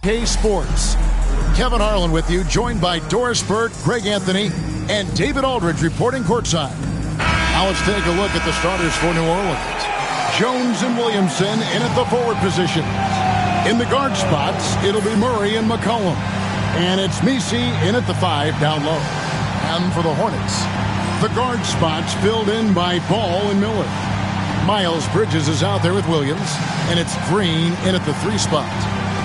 K Sports. Kevin Harlan with you, joined by Doris Burke, Greg Anthony, and David Aldridge reporting courtside. Now let's take a look at the starters for New Orleans. Jones and Williamson in at the forward position. In the guard spots, it'll be Murray and McCollum. And it's Messi in at the 5 down low. And for the Hornets, the guard spots filled in by Ball and Miller. Miles Bridges is out there with Williams, and it's Green in at the 3 spot.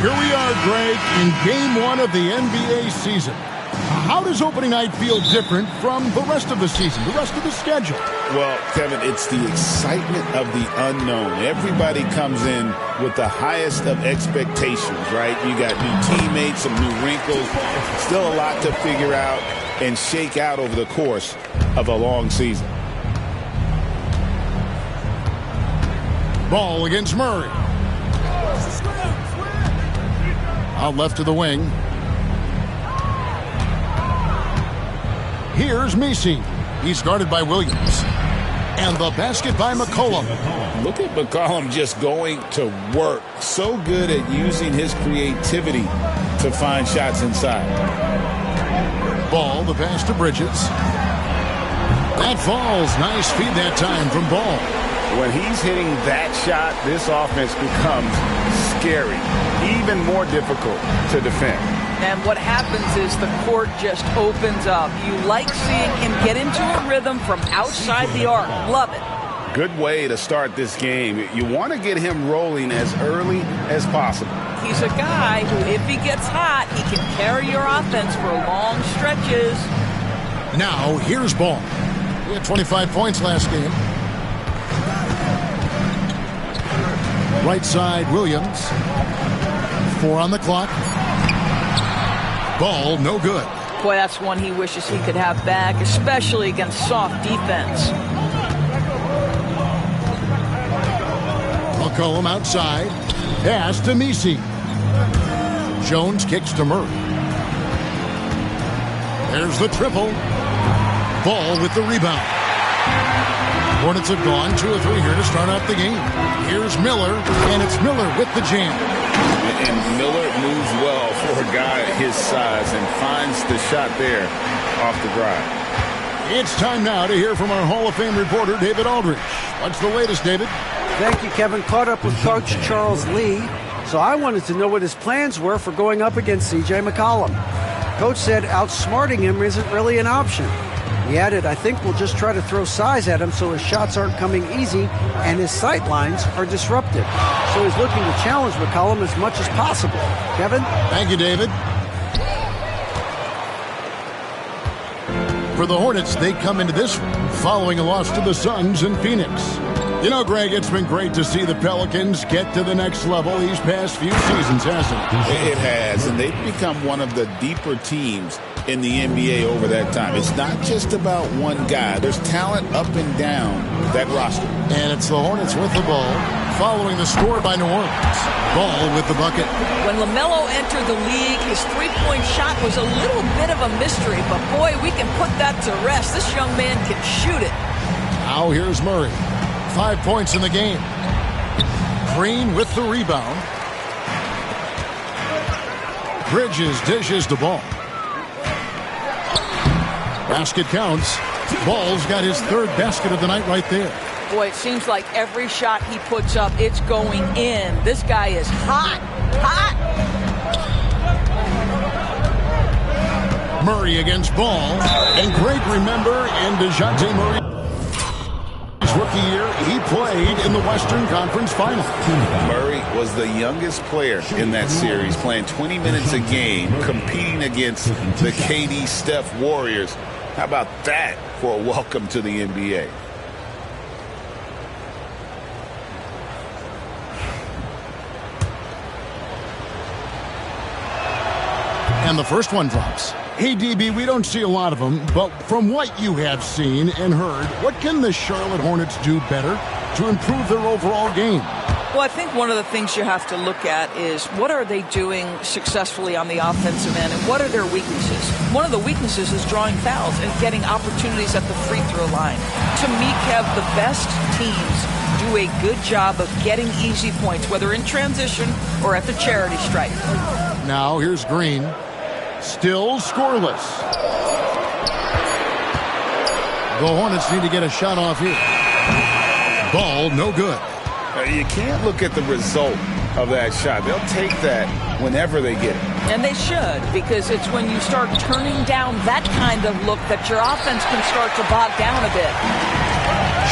Here we are, Greg, in Game 1 of the NBA season. How does opening night feel different from the rest of the season, the rest of the schedule? Well, Kevin, it's the excitement of the unknown. Everybody comes in with the highest of expectations, right? You got new teammates, some new wrinkles, still a lot to figure out and shake out over the course of a long season. Ball against Murray. Out left to the wing. Here's Messi. He's guarded by Williams. And the basket by McCollum. Look at McCollum just going to work. So good at using his creativity to find shots inside. Ball, the pass to Bridges. That falls. Nice feed that time from Ball. When he's hitting that shot, this offense becomes scary, even more difficult to defend. And what happens is the court just opens up. You like seeing him get into a rhythm from outside the arc. Love it. Good way to start this game. You want to get him rolling as early as possible. He's a guy who, if he gets hot, he can carry your offense for long stretches. Now, here's Ball. He had 25 points last game. Right side, Williams. 4 on the clock. Ball, no good. Boy, that's one he wishes he could have back, especially against soft defense. McCollum outside. Pass to Messi. Jones kicks to Murray. There's the triple. Ball with the rebound. Hornets have gone 2 or 3 here to start out the game. Here's Miller, and it's Miller with the jam. And Miller moves well for a guy his size and finds the shot there off the drive. It's time now to hear from our Hall of Fame reporter, David Aldridge. What's the latest, David? Thank you, Kevin. Caught up with Coach Charles Lee, so I wanted to know what his plans were for going up against C.J. McCollum. Coach said outsmarting him isn't really an option. He added, I think we'll just try to throw size at him so his shots aren't coming easy and his sight lines are disrupted. So he's looking to challenge McCollum as much as possible. Kevin? Thank you, David. For the Hornets, they come into this following a loss to the Suns in Phoenix. You know, Greg, it's been great to see the Pelicans get to the next level these past few seasons, hasn't it? It has, and they've become one of the deeper teams in the NBA over that time. It's not just about one guy. There's talent up and down that roster. And it's the Hornets with the ball, following the score by New Orleans. Ball with the bucket. When LaMelo entered the league, his three-point shot was a little bit of a mystery, but boy, we can put that to rest. This young man can shoot it. Now here's Murray. 5 points in the game. Green with the rebound. Bridges dishes the ball. Basket counts. Ball's got his 3rd basket of the night right there. Boy, it seems like every shot he puts up, it's going in. This guy is hot, hot. Murray against Ball. And Greg, remember, in DeJounte Murray's rookie year, he played in the Western Conference Final. Murray was the youngest player in that series, playing 20 minutes a game, competing against the KD Steph Warriors. How about that for a welcome to the NBA? And the first one drops. Hey, DB, we don't see a lot of them, but from what you have seen and heard, what can the Charlotte Hornets do better to improve their overall game? Well, I think one of the things you have to look at is what are they doing successfully on the offensive end and what are their weaknesses? One of the weaknesses is drawing fouls and getting opportunities at the free throw line. To me, Kev, the best teams do a good job of getting easy points, whether in transition or at the charity stripe. Now here's Green. Still scoreless. The Hornets need to get a shot off here. Ball no good. You can't look at the result of that shot. They'll take that whenever they get it. And they should, because it's when you start turning down that kind of look that your offense can start to bog down a bit.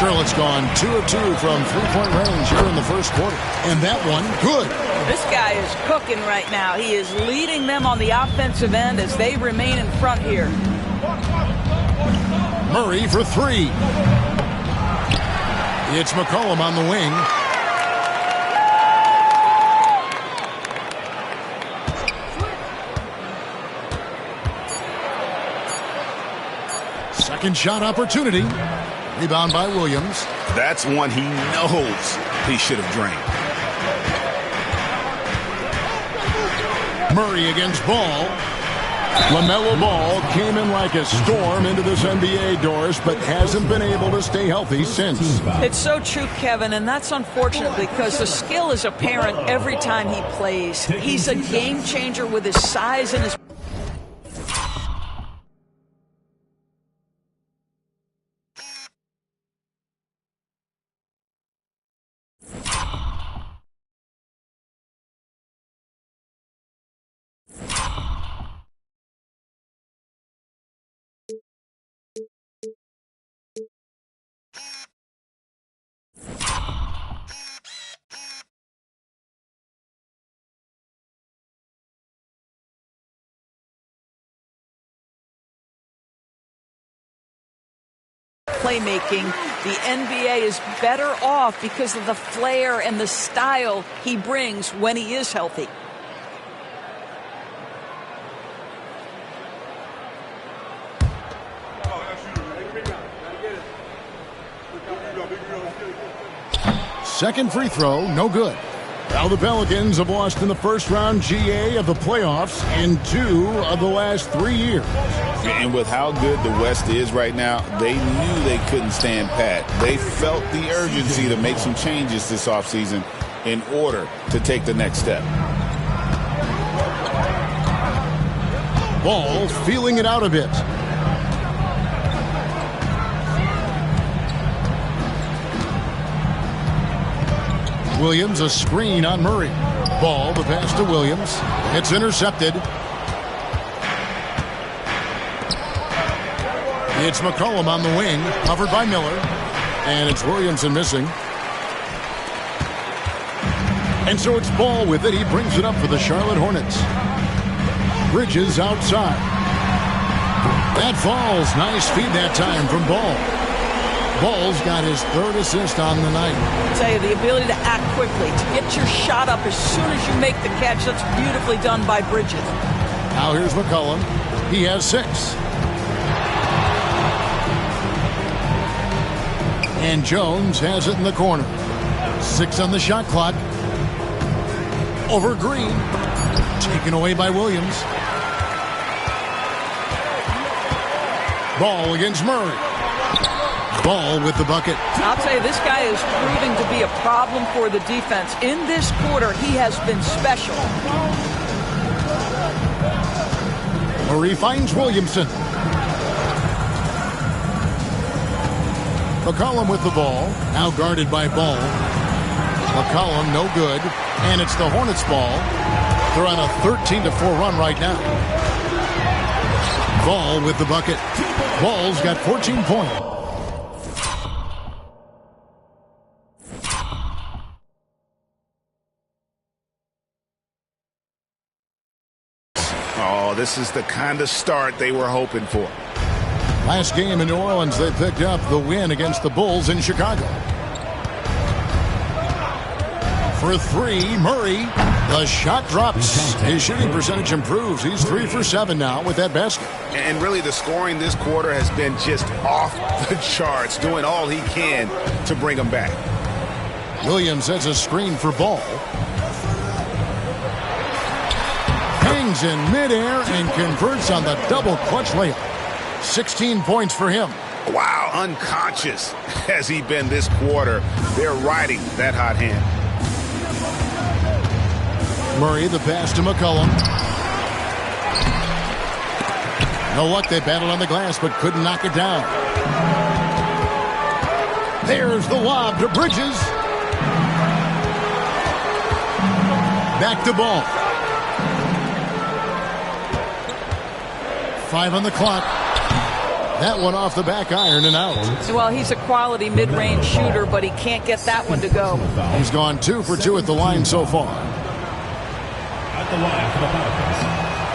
Charlotte's gone 2 of 2 from three-point range here in the first quarter. And that one, good. This guy is cooking right now. He is leading them on the offensive end as they remain in front here. Murray for three. It's McCollum on the wing. Second shot opportunity. Rebound by Williams. That's one he knows he should have drained. Murray against Ball. LaMelo Ball came in like a storm into this NBA, Doris, but hasn't been able to stay healthy since. It's so true, Kevin, and that's unfortunate because the skill is apparent every time he plays. He's a game changer with his size and his... playmaking. The NBA is better off because of the flair and the style he brings when he is healthy. Second free throw, no good. Now the Pelicans have lost in the first round GA of the playoffs in 2 of the last 3 years. And with how good the West is right now, they knew they couldn't stand pat. They felt the urgency to make some changes this offseason in order to take the next step. Ball feeling it out a bit. Williams, a screen on Murray. Ball, the pass to Williams. It's intercepted. It's McCollum on the wing, covered by Miller. And it's Williamson missing. And so it's Ball with it. He brings it up for the Charlotte Hornets. Bridges outside. That falls. Nice feed that time from Ball. Ball's got his 3rd assist on the night. I tell you, the ability to act quickly, to get your shot up as soon as you make the catch, that's beautifully done by Bridges. Now here's McCollum. He has 6. And Jones has it in the corner. 6 on the shot clock. Over Green. Taken away by Williams. Ball against Murray. Ball with the bucket. I'll tell you, this guy is proving to be a problem for the defense. In this quarter, he has been special. Murray finds Williamson. McCollum with the ball. Now guarded by Ball. McCollum no good. And it's the Hornets ball. They're on a 13-4 run right now. Ball with the bucket. Ball's got 14 points. Oh, this is the kind of start they were hoping for. Last game in New Orleans, they picked up the win against the Bulls in Chicago. For 3, Murray. The shot drops. His shooting percentage improves. He's 3 for 7 now with that basket. And really, the scoring this quarter has been just off the charts, doing all he can to bring them back. Williams has a screen for Ball. Hangs in midair and converts on the double clutch layup. 16 points for him. Wow, unconscious has he been this quarter. They're riding that hot hand. Murray, the pass to McCollum. No luck, they battled on the glass, but couldn't knock it down. There's the lob to Bridges. Back to Ball. 5 on the clock. That one off the back iron and out. Well, he's a quality mid-range shooter, but he can't get that one to go. He's gone 2 for 2 at the line so far.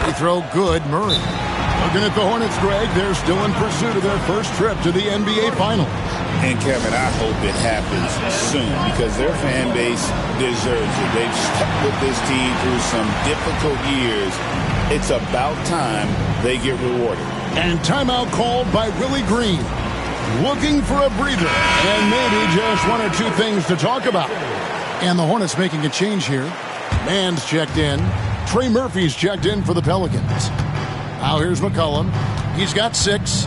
Free throw good, Murray. Looking at the Hornets, Greg, they're still in pursuit of their first trip to the NBA Finals. And, Kevin, I hope it happens soon because their fan base deserves it. They've stuck with this team through some difficult years. It's about time they get rewarded. And timeout called by Willie Green. Looking for a breather and maybe just 1 or 2 things to talk about. And the Hornets making a change here. Mann's checked in. Trey Murphy's checked in for the Pelicans. Now here's McCollum. He's got 6.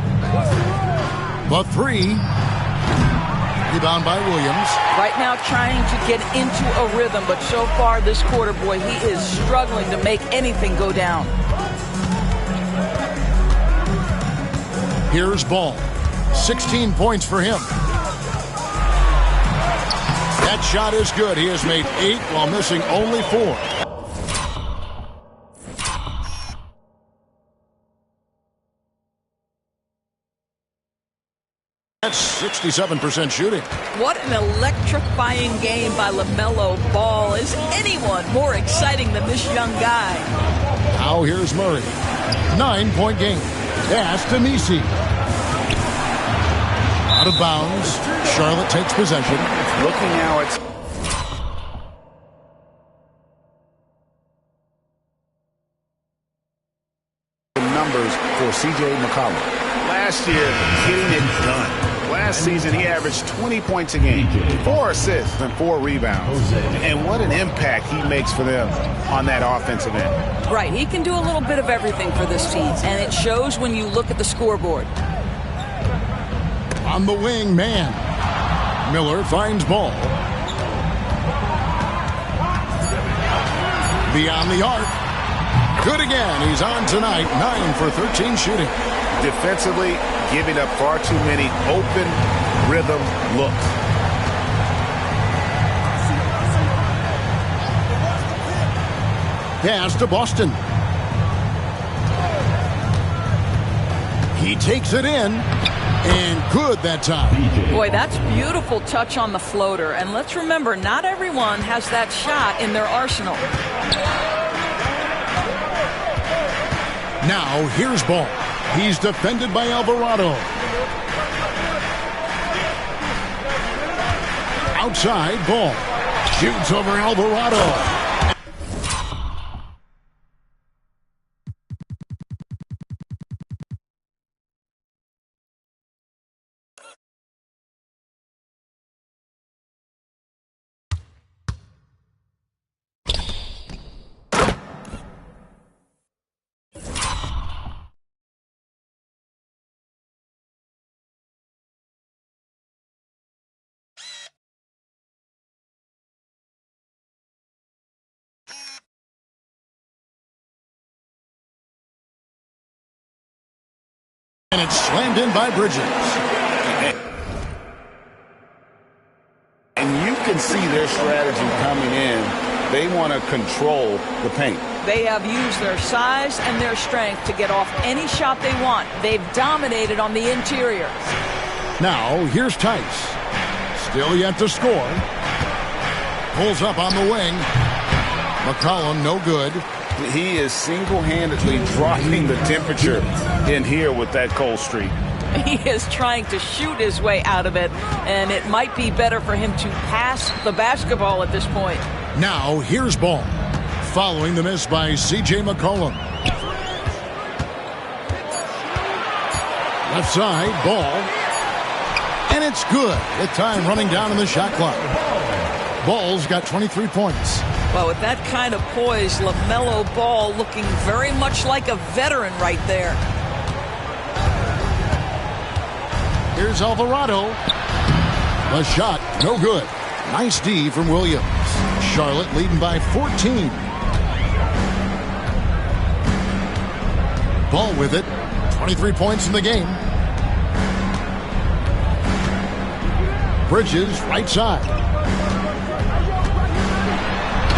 The 3. Rebound by Williams. Right now trying to get into a rhythm, but so far this quarter, boy, he is struggling to make anything go down. Here's Ball. 16 points for him. That shot is good. He has made 8 while missing only 4. That's 67% shooting. What an electrifying game by LaMelo Ball. Is anyone more exciting than this young guy? Now here's Murray. 9-point game. Pass to Nisi. Out of bounds. Charlotte takes possession. Looking now at numbers for C.J. McCollum. Last year, getting it done. Last season, he averaged 20 points a game, 4 assists, and 4 rebounds. And what an impact he makes for them on that offensive end. Right, he can do a little bit of everything for this team, and it shows when you look at the scoreboard. On the wing, man. Miller finds Ball. Beyond the arc. Good again. He's on tonight. 9 for 13 shooting. Defensively, giving up far too many open rhythm looks. Pass to Boston. He takes it in, and good that time. Boy, that's beautiful touch on the floater. And let's remember, not everyone has that shot in their arsenal. Now, here's Ball. He's defended by Alvarado. Outside, Ball. Shoots over Alvarado. And it's slammed in by Bridges. And you can see their strategy coming in. They want to control the paint. They have used their size and their strength to get off any shot they want. They've dominated on the interior. Now, here's Tice. Still yet to score. Pulls up on the wing. McCollum, no good. He is single-handedly dropping the temperature in here with that cold streak. He is trying to shoot his way out of it, and it might be better for him to pass the basketball at this point. Now, here's Ball. Following the miss by C.J. McCollum. Left side, Ball. And it's good. With time running down in the shot clock. Ball's got 23 points. Well, with that kind of poise, LaMelo Ball looking very much like a veteran right there. Here's Alvarado. The shot, no good. Nice D from Williams. Charlotte leading by 14. Ball with it. 23 points in the game. Bridges, right side.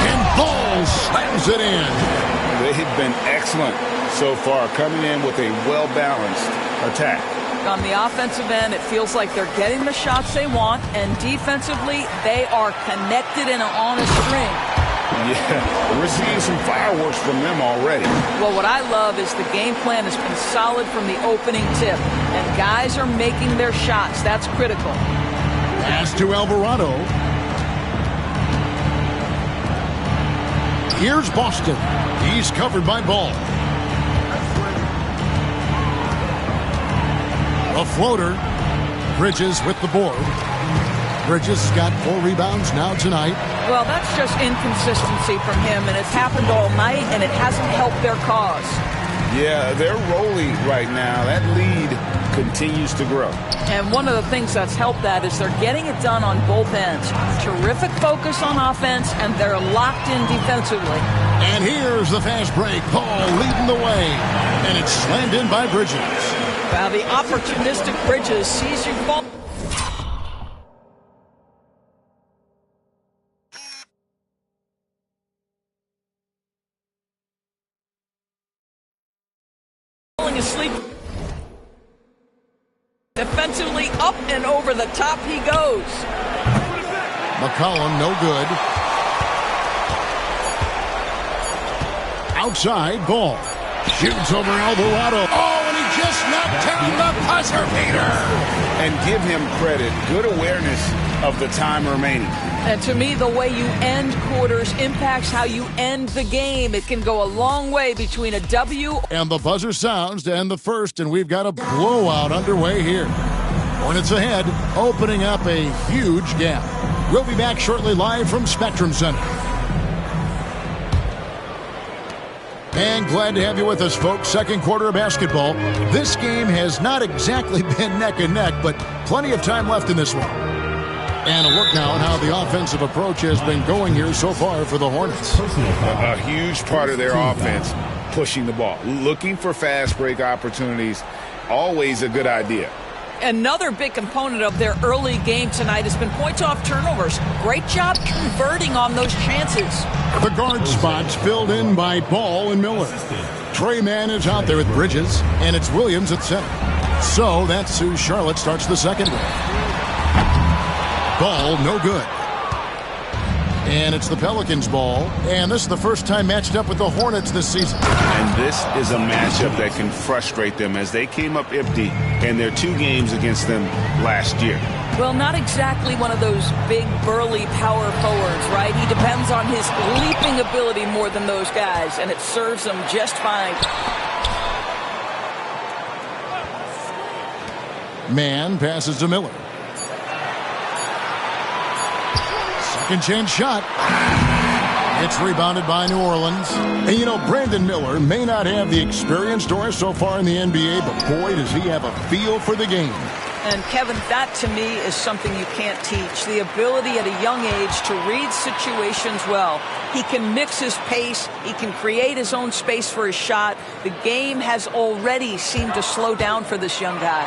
And Ball slams it in. They've been excellent so far, coming in with a well-balanced attack. On the offensive end, it feels like they're getting the shots they want, and defensively, they are connected and on a string. Yeah, we're seeing some fireworks from them already. Well, what I love is the game plan has been solid from the opening tip, and guys are making their shots. That's critical. Pass to Alvarado. Here's Boston. He's covered by Ball. A floater. Bridges with the board. Bridges got 4 rebounds now tonight. Well, that's just inconsistency from him, and it's happened all night, and it hasn't helped their cause. Yeah, they're rolling right now. That lead continues to grow. And one of the things that's helped that is they're getting it done on both ends. Terrific focus on offense, and they're locked in defensively. And here's the fast break. Ball leading the way, and it's slammed in by Bridges. Well, the opportunistic Bridges sees you fall. Asleep. Defensively, up and over the top he goes. McCollum, no good. Outside, Ball. Shoots over Alvarado. Oh, and he just knocked down the buzzer beater. And give him credit. Good awareness of the time remaining. And to me, the way you end quarters impacts how you end the game. It can go a long way between a W. And the buzzer sounds to end the first, and we've got a blowout underway here. Hornets ahead, opening up a huge gap. We'll be back shortly live from Spectrum Center. And glad to have you with us, folks. Second quarter of basketball. This game has not exactly been neck and neck, but plenty of time left in this one. And a look now at how the offensive approach has been going here so far for the Hornets. A huge part of their offense, pushing the ball. Looking for fast break opportunities, always a good idea. Another big component of their early game tonight has been points off turnovers. Great job converting on those chances. The guard spots filled in by Ball and Miller. Trey Mann is out there with Bridges, and it's Williams at center. So that's who Charlotte starts the second with. Ball, no good. And it's the Pelicans' ball. And this is the first time matched up with the Hornets this season. And this is a matchup that can frustrate them as they came up empty in their 2 games against them last year. Well, not exactly one of those big, burly power forwards, right? He depends on his leaping ability more than those guys, and it serves him just fine. Mann passes to Miller. Second chance shot. It's rebounded by New Orleans. And you know, Brandon Miller may not have the experience, Doris, so far in the NBA, but boy, does he have a feel for the game. And Kevin, that to me is something you can't teach. The ability at a young age to read situations well. He can mix his pace. He can create his own space for his shot. The game has already seemed to slow down for this young guy.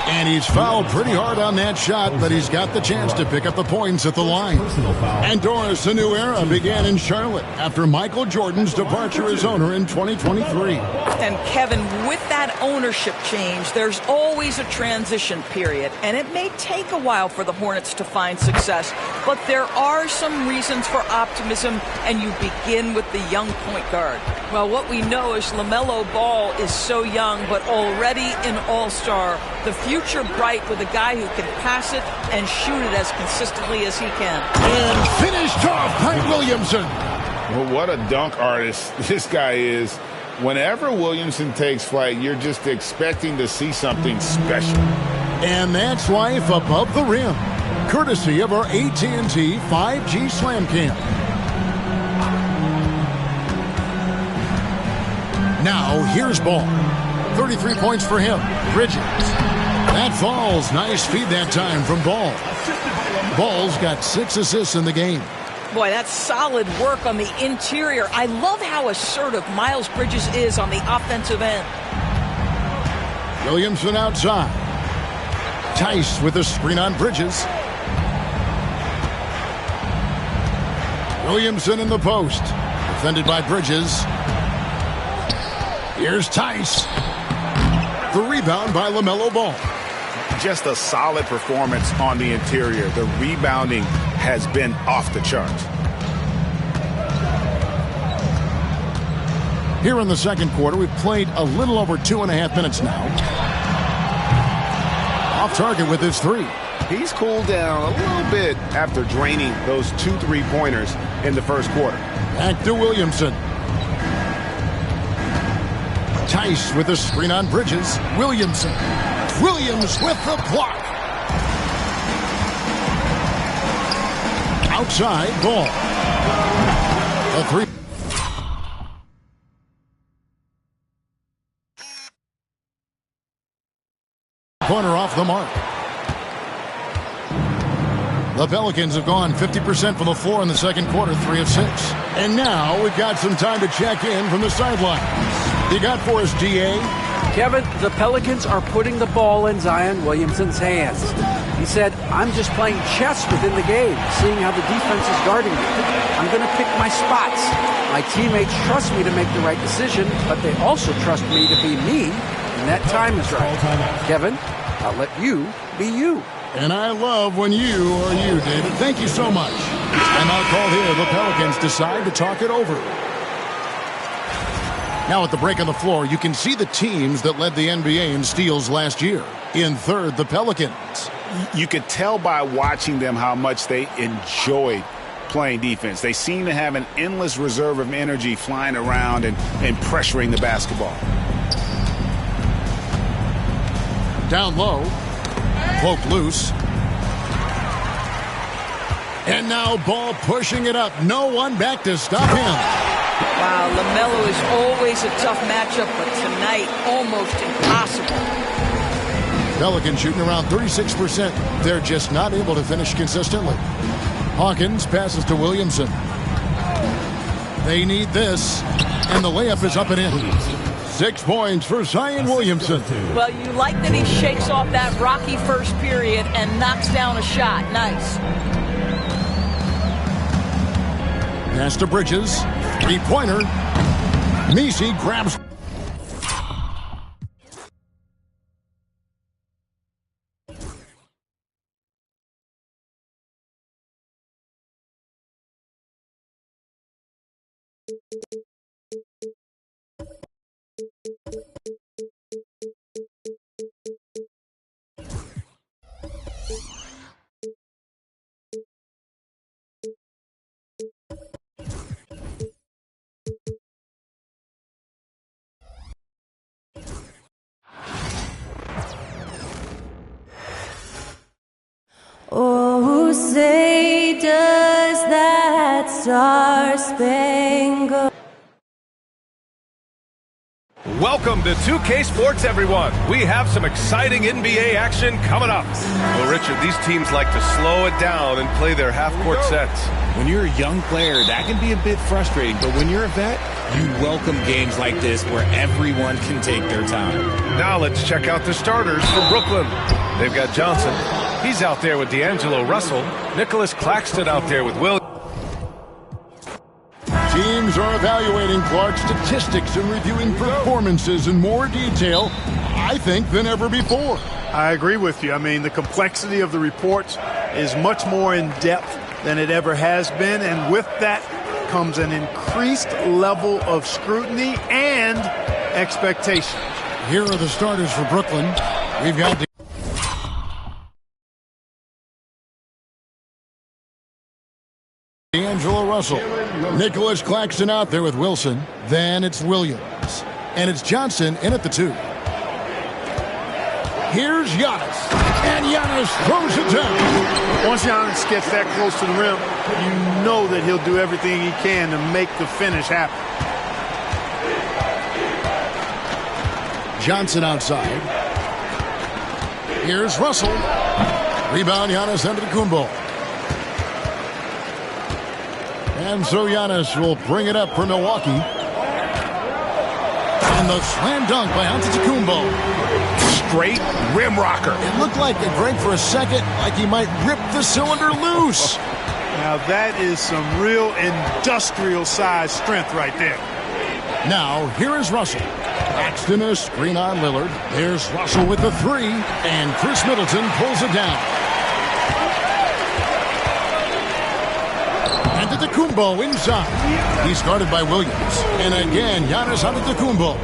And he's fouled pretty hard on that shot, but he's got the chance to pick up the points at the line. And Doris, a new era began in Charlotte after Michael Jordan's departure as owner in 2023. And Kevin, with that ownership change, there's always a transition period, and it may take a while for the Hornets to find success, but there are some reasons for optimism, and you begin with the young point guard. Well, what we know is LaMelo Ball is so young, but already an all-star. The future bright with a guy who can pass it and shoot it as consistently as he can. And finished off by Williamson. Well, what a dunk artist this guy is. Whenever Williamson takes flight, you're just expecting to see something special. And that's life above the rim, courtesy of our AT&T 5G Slam Cam. Now, here's Ball. 33 points for him. Bridges. That falls. Nice feed that time from Ball. Ball's got 6 assists in the game. Boy, that's solid work on the interior. I love how assertive Miles Bridges is on the offensive end. Williamson outside. Tice with a screen on Bridges. Williamson in the post. Defended by Bridges. Here's Tice. The rebound by LaMelo Ball. Just a solid performance on the interior. The rebounding has been off the charts. Here in the second quarter, we've played a little over 2.5 minutes now. Off target with his three. He's cooled down a little bit after draining those 2 3-pointers in the first quarter. Back to Williamson. Tice with a screen on Bridges. Williamson. Williams with the block. Outside Ball. A three. Corner off the mark. The Pelicans have gone 50% from the floor in the second quarter, 3 of 6. And now we've got some time to check in from the sidelines. You got for us, DA? Kevin, the Pelicans are putting the ball in Zion Williamson's hands. He said, I'm just playing chess within the game, seeing how the defense is guarding me. I'm going to pick my spots. My teammates trust me to make the right decision, but they also trust me to be me when that time is right. Kevin, I'll let you be you. And I love when you are you, David. Thank you so much. And I'll call here. The Pelicans decide to talk it over. Now at the break on the floor, you can see the teams that led the NBA in steals last year. In third, the Pelicans. You could tell by watching them how much they enjoyed playing defense. They seem to have an endless reserve of energy flying around and pressuring the basketball. Down low. Poke loose. And now Ball pushing it up. No one back to stop him. Wow, LaMelo is always a tough matchup, but tonight almost impossible. Pelicans shooting around 36%. They're just not able to finish consistently. Hawkins passes to Williamson. They need this. And the layup is up and in. 6 points for Zion Williamson. Well, you like that he shakes off that rocky first period and knocks down a shot. Nice. Pass to Bridges. 3-pointer. Messi grabs. Oh, say does that star-spangled... Welcome to 2K Sports, everyone. We have some exciting NBA action coming up. Well, Richard, these teams like to slow it down and play their half-court sets. When you're a young player, that can be a bit frustrating, but when you're a vet, you welcome games like this where everyone can take their time. Now let's check out the starters for Brooklyn. They've got Johnson. He's out there with D'Angelo Russell. Nicholas Claxton out there with Will. Teams are evaluating Clark's statistics and reviewing performances in more detail, I think, than ever before. I agree with you. I mean, the complexity of the reports is much more in depth than it ever has been, and with that comes an increased level of scrutiny and expectation. Here are the starters for Brooklyn. We've got D'Angelo Russell. Nicholas Claxton out there with Wilson. Then it's Williams. And it's Johnson in at the 2. Here's Giannis. And Giannis throws it down. Once Giannis gets that close to the rim, you know that he'll do everything he can to make the finish happen. Johnson outside. Here's Russell. Rebound Giannis Antetokounmpo. And so Giannis will bring it up for Milwaukee. And the slam dunk by Antetokounmpo. Straight rim rocker. It looked like a Greg for a second, like he might rip the cylinder loose. Now that is some real industrial size strength right there. Now, here is Russell. Claxton a screen on Lillard. There's Russell with the three, and Chris Middleton pulls it down. Antetokounmpo inside. He's guarded by Williams. And again, Giannis Antetokounmpo.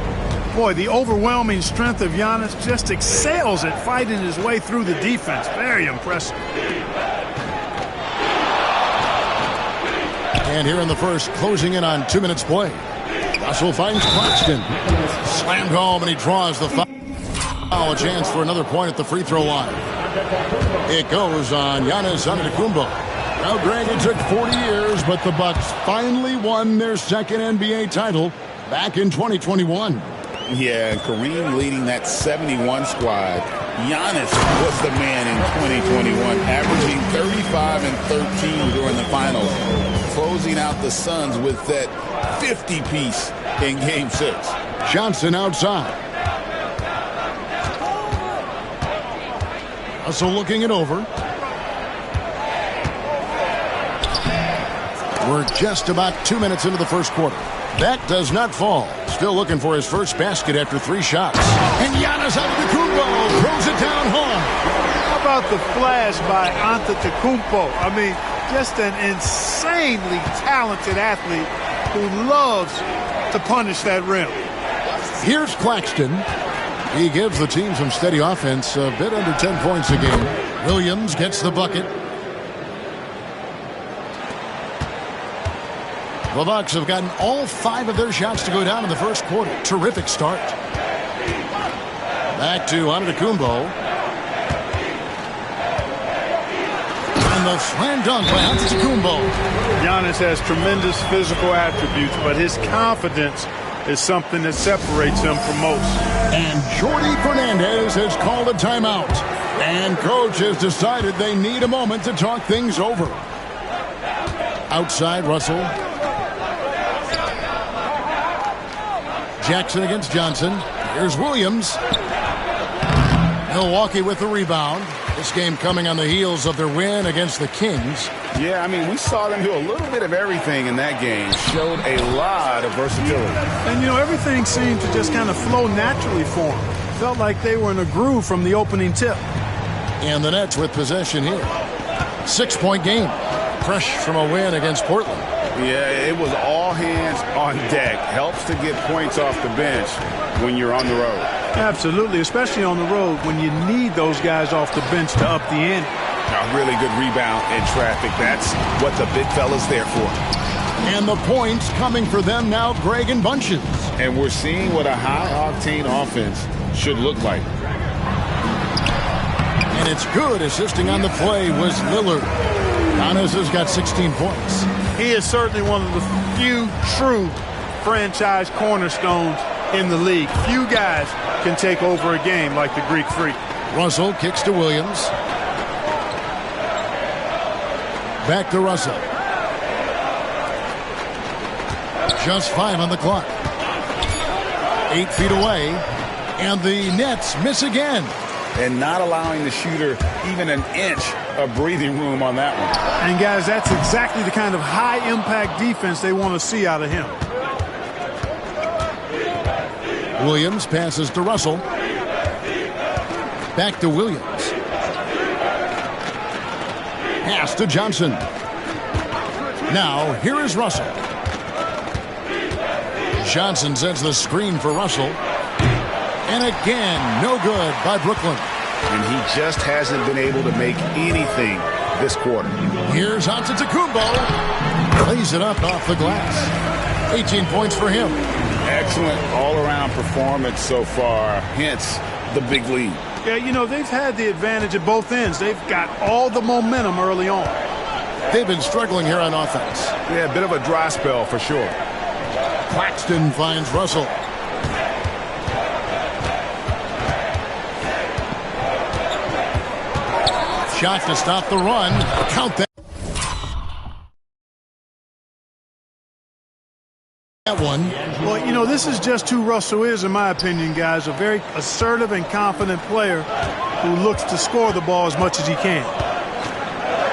Boy, the overwhelming strength of Giannis just excels at fighting his way through the defense. Very impressive. And here in the first, closing in on 2 minutes play. Russell finds Claxton. Slammed home, and he draws the foul. A chance for another point at the free throw line. It goes on Giannis Antetokounmpo. Now, Greg, it took 40 years, but the Bucks finally won their second NBA title back in 2021. Yeah, and Kareem leading that 71 squad. Giannis was the man in 2021, averaging 35 and 13 during the finals, closing out the Suns with that 50-piece in Game 6. Johnson outside. Russell looking it over. We're just about 2 minutes into the first quarter. That does not fall. Still looking for his first basket after 3 shots. And Giannis Antetokounmpo throws it down hard. How about the flash by Antetokounmpo? I mean, just an insanely talented athlete who loves to punish that rim. Here's Claxton. He gives the team some steady offense, a bit under 10 points a game. Williams gets the bucket. The Bucks have gotten all 5 of their shots to go down in the first quarter. Terrific start. Back to Antetokounmpo. And the slam dunk by Antetokounmpo. Giannis has tremendous physical attributes, but his confidence is something that separates him from most. And Jordi Fernandez has called a timeout. And coach has decided they need a moment to talk things over. Outside, Russell. Jackson against Johnson. Here's Williams. Milwaukee with the rebound. This game coming on the heels of their win against the Kings. Yeah, I mean, we saw them do a little bit of everything in that game. Showed a lot of versatility. And, you know, everything seemed to just kind of flow naturally for them. Felt like they were in a groove from the opening tip. And the Nets with possession here. 6-point game. Fresh from a win against Portland. Yeah, it was all hands on deck. Helps to get points off the bench when you're on the road. Absolutely, especially on the road when you need those guys off the bench to up the ante. A really good rebound in traffic. That's what the big fella's there for. And the points coming for them now, Greg and bunches. And we're seeing what a high-octane offense should look like. And it's good. Assisting on the play was Lillard. Giannis has got 16 points. He is certainly one of the few true franchise cornerstones in the league. Few guys can take over a game like the Greek Freak. Russell kicks to Williams. Back to Russell. Just 5 on the clock. 8 feet away. And the Nets miss again. And not allowing the shooter even an inch of breathing room on that one. And, guys, that's exactly the kind of high-impact defense they want to see out of him. Williams passes to Russell. Back to Williams. Pass to Johnson. Now, here is Russell. Johnson sends the screen for Russell. And again, no good by Brooklyn. And he just hasn't been able to make anything this quarter. Here's Antetokounmpo. Plays it up off the glass. 18 points for him. Excellent all-around performance so far, hence the big lead. Yeah, you know, they've had the advantage at both ends. They've got all the momentum early on. They've been struggling here on offense. Yeah, a bit of a dry spell for sure. Claxton finds Russell. Shot to stop the run. Count that. That one. Well, you know, this is just who Russell is, in my opinion, guys. A very assertive and confident player who looks to score the ball as much as he can.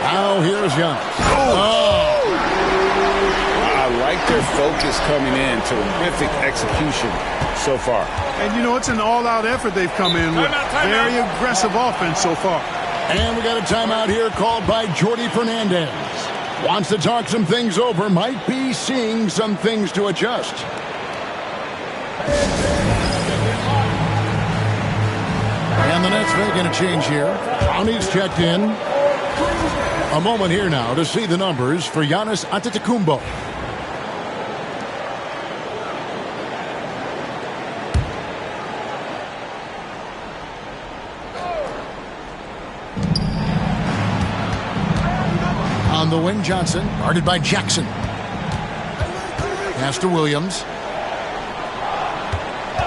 Now here's Young. I like their focus coming in. Terrific execution so far. And, you know, it's an all-out effort they've come in with. Very aggressive offense so far. And we got a timeout here called by Jordi Fernandez. Wants to talk some things over. Might be seeing some things to adjust. And the Nets making a change here. Brownie's checked in. A moment here now to see the numbers for Giannis Antetokounmpo. On the wing, Johnson, guarded by Jackson. Pass to Williams.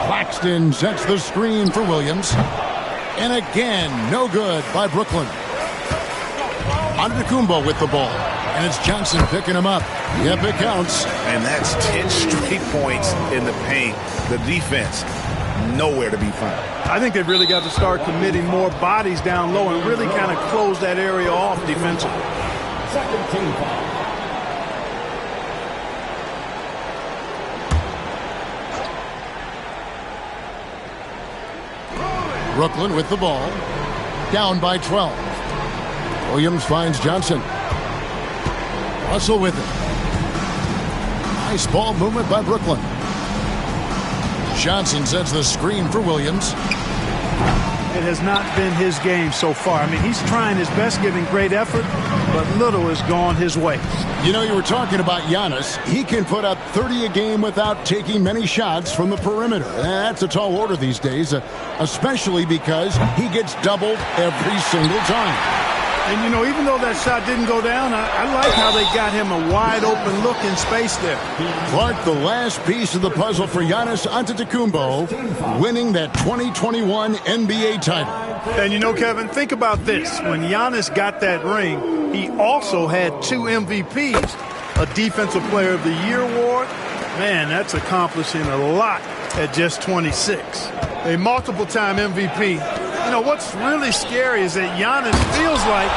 Claxton sets the screen for Williams. And again, no good by Brooklyn. Antetokounmpo with the ball. And it's Johnson picking him up. Yep, it counts. And that's 10 straight points in the paint. The defense, nowhere to be found. I think they've really got to start committing more bodies down low and really kind of close that area off defensively. Second team foul. Brooklyn with the ball. Down by 12. Williams finds Johnson. Russell with it. Nice ball movement by Brooklyn. Johnson sets the screen for Williams. It has not been his game so far. I mean, he's trying his best, giving great effort, but little has gone his way. You know, you were talking about Giannis. He can put up 30 a game without taking many shots from the perimeter. That's a tall order these days, especially because he gets doubled every single time. And, you know, even though that shot didn't go down, I like how they got him a wide-open look in space there. Clark, the last piece of the puzzle for Giannis Antetokounmpo, winning that 2021 NBA title. And, you know, Kevin, think about this. When Giannis got that ring, he also had 2 MVPs, a Defensive Player of the Year award. Man, that's accomplishing a lot at just 26. A multiple-time MVP. You know, what's really scary is that Giannis feels like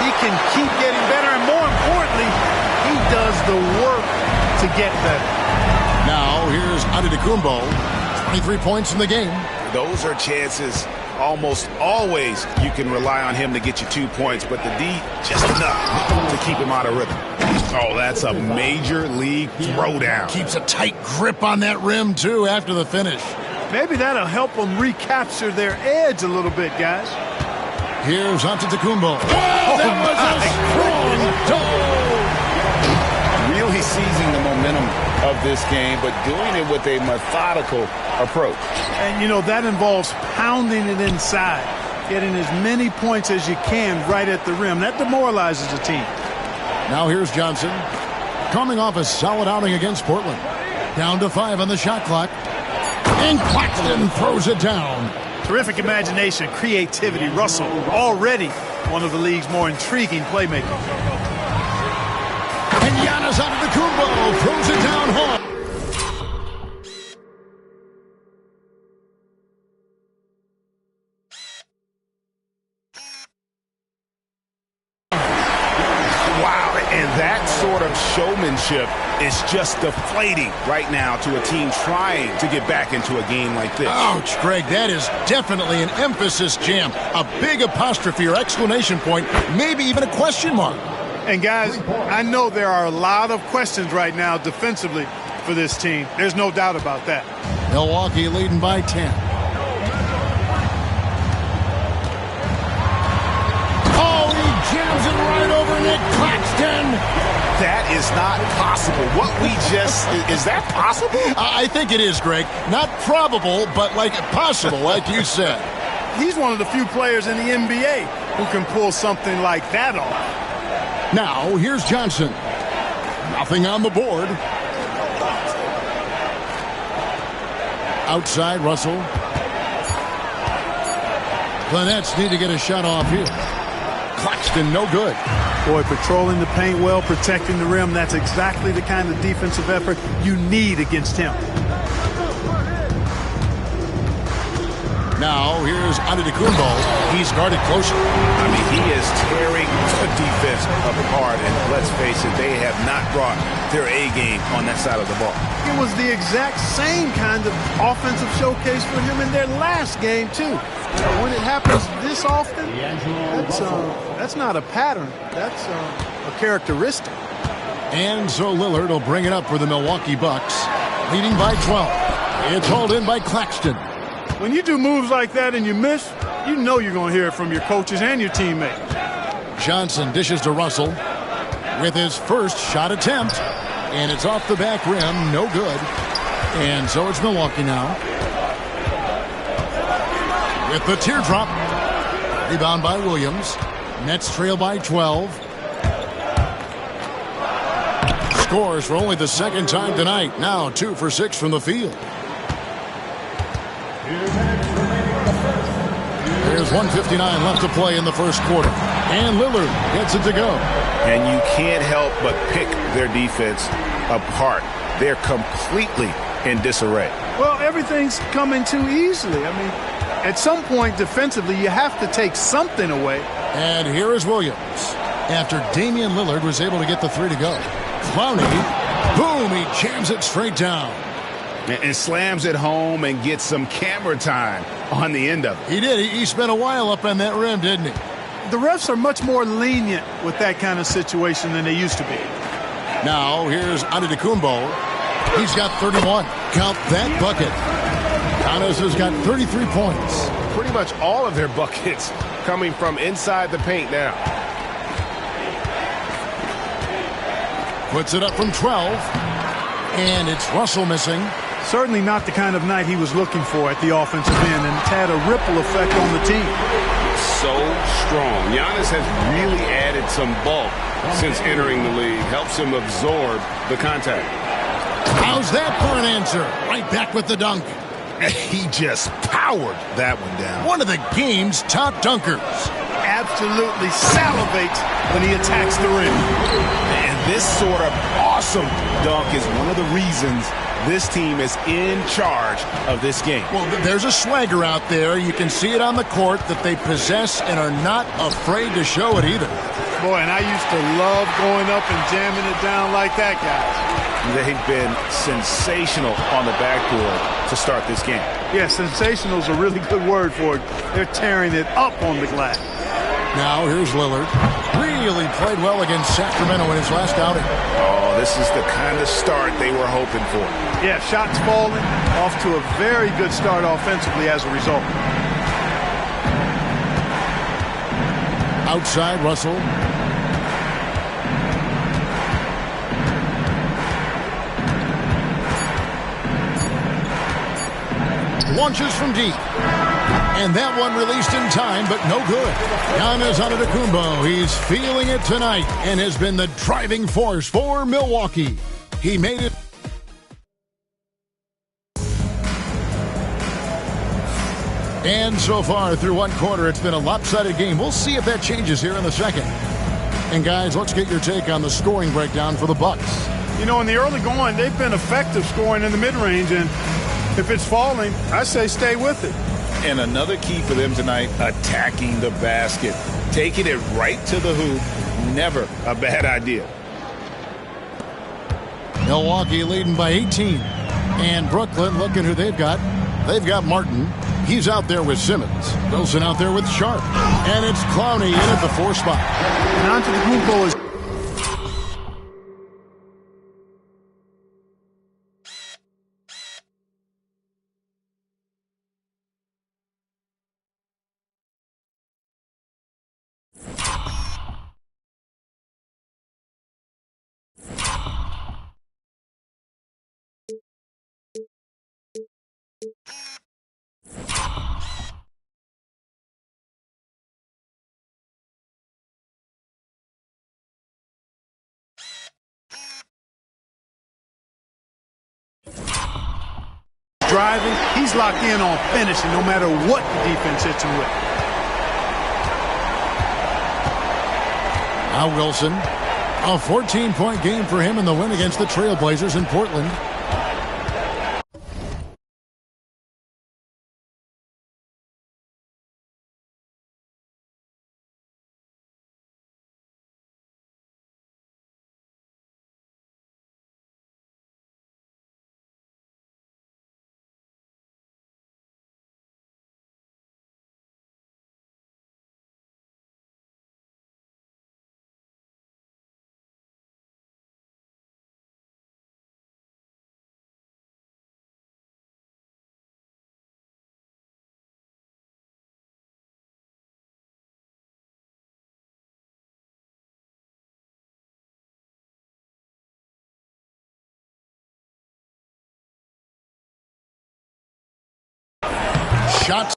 he can keep getting better, and more importantly, he does the work to get better. Now, here's Antetokounmpo, 23 points in the game. Those are chances almost always you can rely on him to get you 2 points, but the D just enough to keep him out of rhythm. Oh, that's a major league throwdown. Keeps a tight grip on that rim, too, after the finish. Maybe that'll help them recapture their edge a little bit, guys. Here's Antetokounmpo. That was a strong dunk! Really seizing the momentum of this game, but doing it with a methodical approach. And, you know, that involves pounding it inside, getting as many points as you can right at the rim. That demoralizes the team. Now here's Johnson, coming off a solid outing against Portland. Down to 5 on the shot clock. And Claxton throws it down. Terrific imagination, creativity. Russell, already one of the league's more intriguing playmakers. And Giannis Antetokounmpo throws it down hard. Wow, and that sort of showmanship is just deflating right now to a team trying to get back into a game like this. Ouch, Greg, that is definitely an emphasis jam. A big apostrophe or exclamation point, maybe even a question mark. And, guys, I know there are a lot of questions right now defensively for this team. There's no doubt about that. Milwaukee leading by 10. Oh, he jams it right over Nick Claxton. That is not possible. What we just, is that possible? I think it is, Greg. Not probable, but like possible, like you said. He's one of the few players in the NBA who can pull something like that off. Now, here's Johnson. Nothing on the board. Outside, Russell. The Nets need to get a shot off here. Claxton, no good. Boy, patrolling the paint well, protecting the rim. That's exactly the kind of defensive effort you need against him. Now, here's Antetokounmpo. He's guarded closer. I mean, he is tearing the defense apart, and let's face it, they have not brought their A game on that side of the ball. It was the exact same kind of offensive showcase for him in their last game, too. When it happens this often, that's not a pattern. That's a characteristic. And so Lillard will bring it up for the Milwaukee Bucks, leading by 12. It's hauled in by Claxton. When you do moves like that and you miss, you know you're going to hear it from your coaches and your teammates. Johnson dishes to Russell with his first shot attempt, and it's off the back rim, no good. And so it's Milwaukee now. With the teardrop, rebound by Williams. Nets trail by 12. Scores for only the second time tonight. Now 2 for 6 from the field. There's 1:59 left to play in the first quarter. And Lillard gets it to go. And you can't help but pick their defense apart. They're completely in disarray. Well, everything's coming too easily. I mean, at some point defensively, you have to take something away. And here is Williams. After Damian Lillard was able to get the 3 to go. Clowney, boom, he jams it straight down. And slams it home and gets some camera time on the end of it. He did. He spent a while up on that rim, didn't he? The refs are much more lenient with that kind of situation than they used to be. Now, here's Antetokounmpo. He's got 31. Count that bucket. Giannis has got 33 points. Pretty much all of their buckets coming from inside the paint now. Puts it up from 12. And it's Russell missing. Certainly not the kind of night he was looking for at the offensive end, and it's had a ripple effect on the team. So strong. Giannis has really added some bulk since entering the league. Helps him absorb the contact. How's that for an answer? Right back with the dunk. He just powered that one down. One of the game's top dunkers. Absolutely salivates when he attacks the rim. And this sort of awesome dunk is one of the reasons this team is in charge of this game. Well, there's a swagger out there. You can see it on the court that they possess and are not afraid to show it either. Boy, and I used to love going up and jamming it down like that, guys. They've been sensational on the backboard to start this game. Yeah, sensational is a really good word for it. They're tearing it up on the glass. Now here's Lillard. Really played well against Sacramento in his last outing. Oh, this is the kind of start they were hoping for. Yeah, shots falling, off to a very good start offensively as a result. Outside, Russell. Launches from deep. And that one released in time, but no good. Giannis Antetokounmpo, he's feeling it tonight and has been the driving force for Milwaukee. He made it. And so far through one quarter, it's been a lopsided game. We'll see if that changes here in the second. And guys, let's get your take on the scoring breakdown for the Bucks. You know, in the early going, they've been effective scoring in the mid-range, and if it's falling, I say stay with it. And another key for them tonight, attacking the basket. Taking it right to the hoop, never a bad idea. Milwaukee leading by 18. And Brooklyn, looking who they've got. They've got Martin. He's out there with Simmons. Wilson out there with Sharp. And it's Clowney in at the 4 spot. Antetokounmpo is driving, he's locked in on finishing no matter what the defense hits him with. Now Wilson. A 14-point game for him in the win against the Trailblazers in Portland. Shots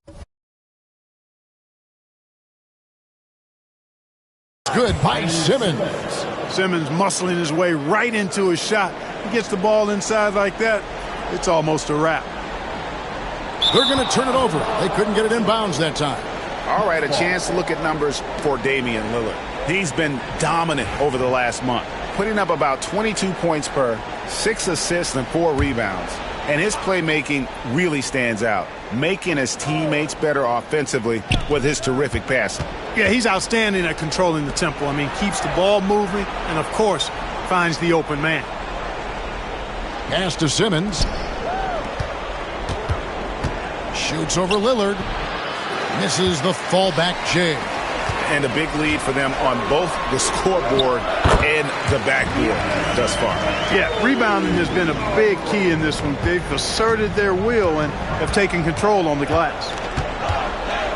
good by Simmons. Simmons muscling his way right into his shot. He gets the ball inside like that, it's almost a wrap. They're going to turn it over. They couldn't get it in bounds that time. All right, a chance to look at numbers for Damian Lillard. He's been dominant over the last month, putting up about 22 points per, 6 assists and 4 rebounds. And his playmaking really stands out, making his teammates better offensively with his terrific passing. Yeah, he's outstanding at controlling the tempo. I mean, keeps the ball moving and, of course, finds the open man. Pass to Simmons. Shoots over Lillard. Misses the fallback J. And a big lead for them on both the scoreboard and the backboard thus far. Yeah, rebounding has been a big key in this one. They've asserted their will and have taken control on the glass.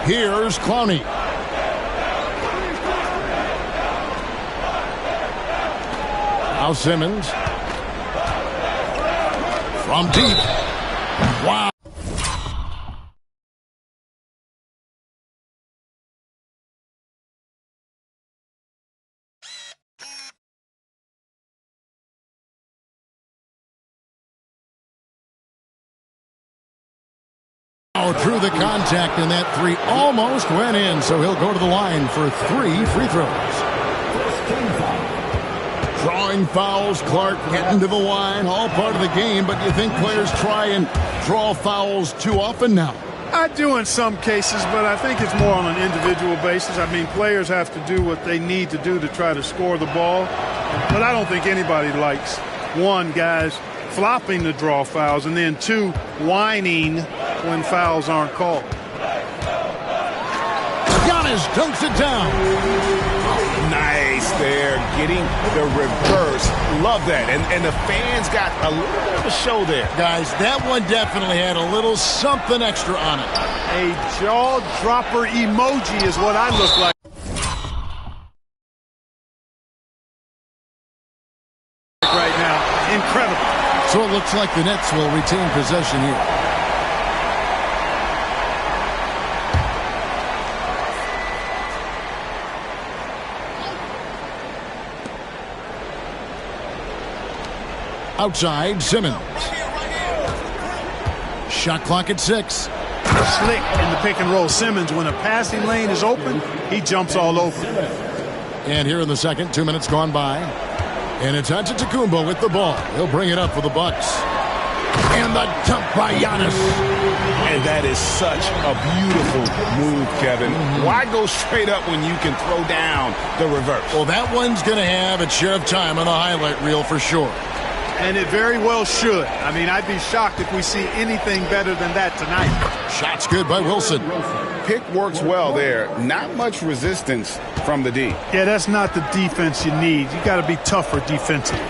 Here's Clowney. Now Simmons. From deep. Wow. Through the contact, and that three almost went in, so he'll go to the line for 3 free throws. Drawing fouls, Clark getting to the line, all part of the game, but you think players try and draw fouls too often now? I do in some cases, but I think it's more on an individual basis. I mean, players have to do what they need to do to try to score the ball, but I don't think anybody likes, one, guys flopping to draw fouls, and then 2, whining when fouls aren't called. Giannis dunks it down. Nice there, getting the reverse. Love that. And the fans got a little bit of a show there. Guys, that one definitely had a little something extra on it. A jaw-dropper emoji is what I look like. Right now. Incredible. So it looks like the Nets will retain possession here. Outside, Simmons. Shot clock at 6. Slick in the pick and roll. Simmons, when a passing lane is open, he jumps all over. And here in the second, 2 minutes gone by. And it's Antetokounmpo with the ball. He'll bring it up for the Bucks. And the dunk by Giannis. And that is such a beautiful move, Kevin. Why go straight up when you can throw down the reverse? Well, that one's going to have its share of time on the highlight reel for sure. And it very well should. I mean, I'd be shocked if we see anything better than that tonight. Shot's good by Wilson. Pick works well there. Not much resistance from the D. Yeah, that's not the defense you need. You got to be tougher defensively.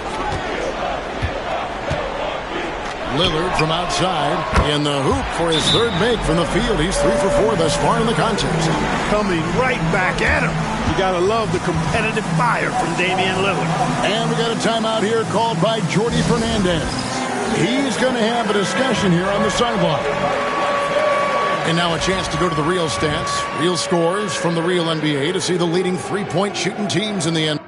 Lillard from outside in the hoop for his third make from the field. He's 3 for 4 thus far in the contest. Coming right back at him. You got to love the competitive fire from Damian Lillard. And we got a timeout here called by Jordi Fernandez. He's going to have a discussion here on the sideline. And now a chance to go to the real stats, real scores from the real NBA to see the leading three-point shooting teams in the NBA.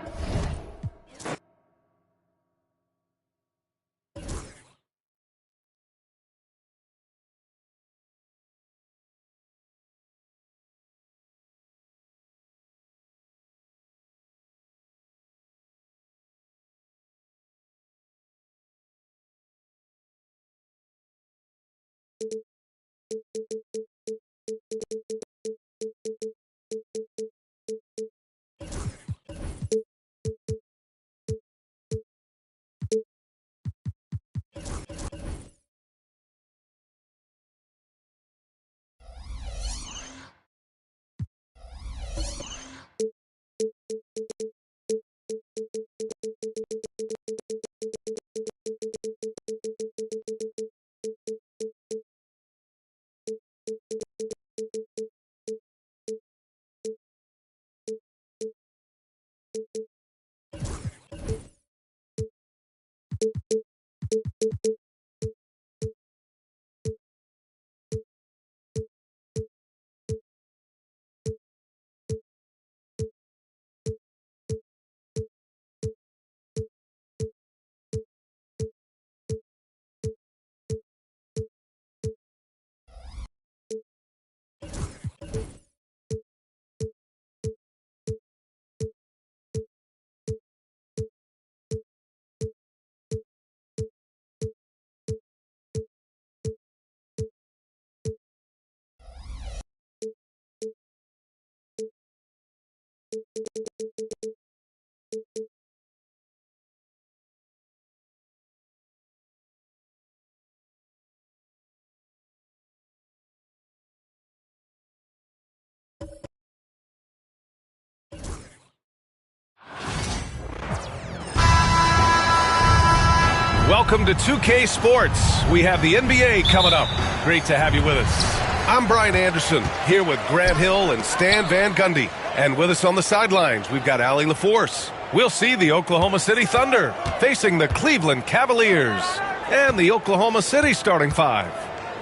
welcome to 2K Sports. We have the NBA coming up. Great to have you with us. I'm Brian Anderson, here with Grant Hill and Stan Van Gundy. And with us on the sidelines, we've got Allie LaForce. We'll see the Oklahoma City Thunder facing the Cleveland Cavaliers and the Oklahoma City starting five.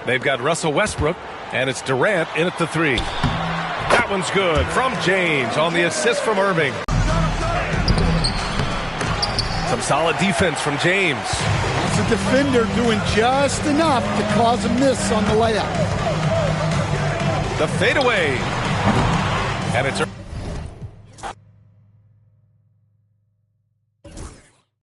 They've got Russell Westbrook, and it's Durant in at the three. That one's good from James on the assist from Irving. Some solid defense from James. That's a defender doing just enough to cause a miss on the layup. The fadeaway. And it's